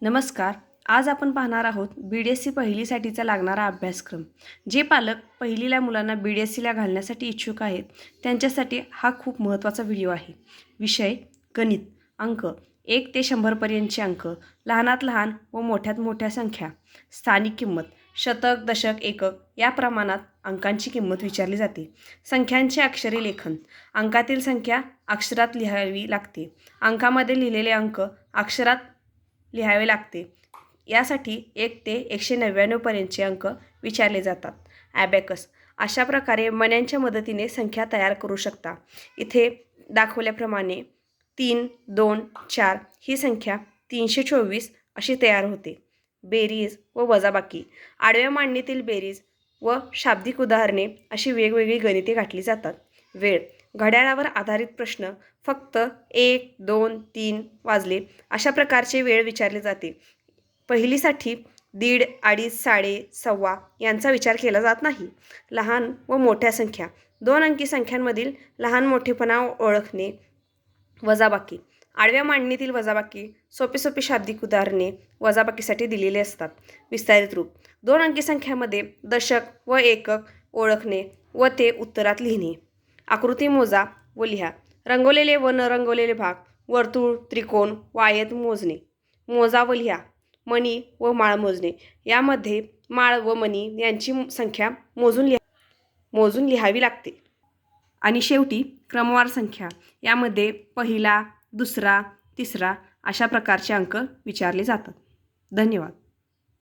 नमस्कार. आज आपण पाहणार आहोत BDSC पहिलीसाठीचा लागणारा अभ्यासक्रम. जे पालक पहिलीला मुलांना BDSCला घालण्यासाठी इच्छुक आहेत त्यांच्यासाठी हा खूप महत्त्वाचा व्हिडिओ आहे. विषय गणित. अंक 1 ते 100 पर्यंतचे अंक, लहानात लहान व मोठ्यात मोठ्या संख्या, स्थानिक किंमत, शतक, दशक, एकक या प्रमाणात अंकांची किंमत विचारली जाते. संख्यांचे अक्षरी लेखन. अंकातील संख्या अक्षरात लिहावी लागते. अंकामध्ये लिहिलेले अंक अक्षरात लिहावे लागते. यासाठी 1 ते 199 पर्यंतचे अंक विचारले जातात. ॲबॅकस. अशा प्रकारे मण्यांच्या मदतीने संख्या तयार करू शकता. इथे दाखवल्याप्रमाणे 3, 2, 4 ही संख्या 324 अशी तयार होते. बेरीज व वजाबाकी. आडव्या मांडणीतील बेरीज व शाब्दिक उदाहरणे अशी वेगवेगळी गणिते गाठली जातात. वेळ. घड्याळावर आधारित प्रश्न. फक्त 1, 2, 3 वाजले अशा प्रकारचे वेळ विचारले जाते. पहिलीसाठी 1.5, 2.5, साडे, सव्वा यांचा विचार केला जात नाही. लहान व मोठ्या संख्या. 2 अंकी संख्यांमधील लहान मोठेपणा ओळखणे. वजाबाकी. आडव्या मांडणीतील वजाबाकी. सोपी शाब्दिक उदाहरणे वजाबाकीसाठी दिलेली असतात. विस्तारित रूप. 2 अंकी संख्यामध्ये दशक व एकक ओळखणे व ते उत्तरात लिहिणे. आकृती मोजा व लिहा. रंगवलेले व न रंगवलेले भाग, वर्तुळ, त्रिकोण व आयत मोजणे. मोजा व लिहा. मणी व माळ मोजणे. यामध्ये माळ व मणी यांची संख्या मोजून लिहावी लागते. आणि शेवटी क्रमवार संख्या. यामध्ये पहिला, दुसरा, तिसरा अशा प्रकारचे अंक विचारले जातात. धन्यवाद.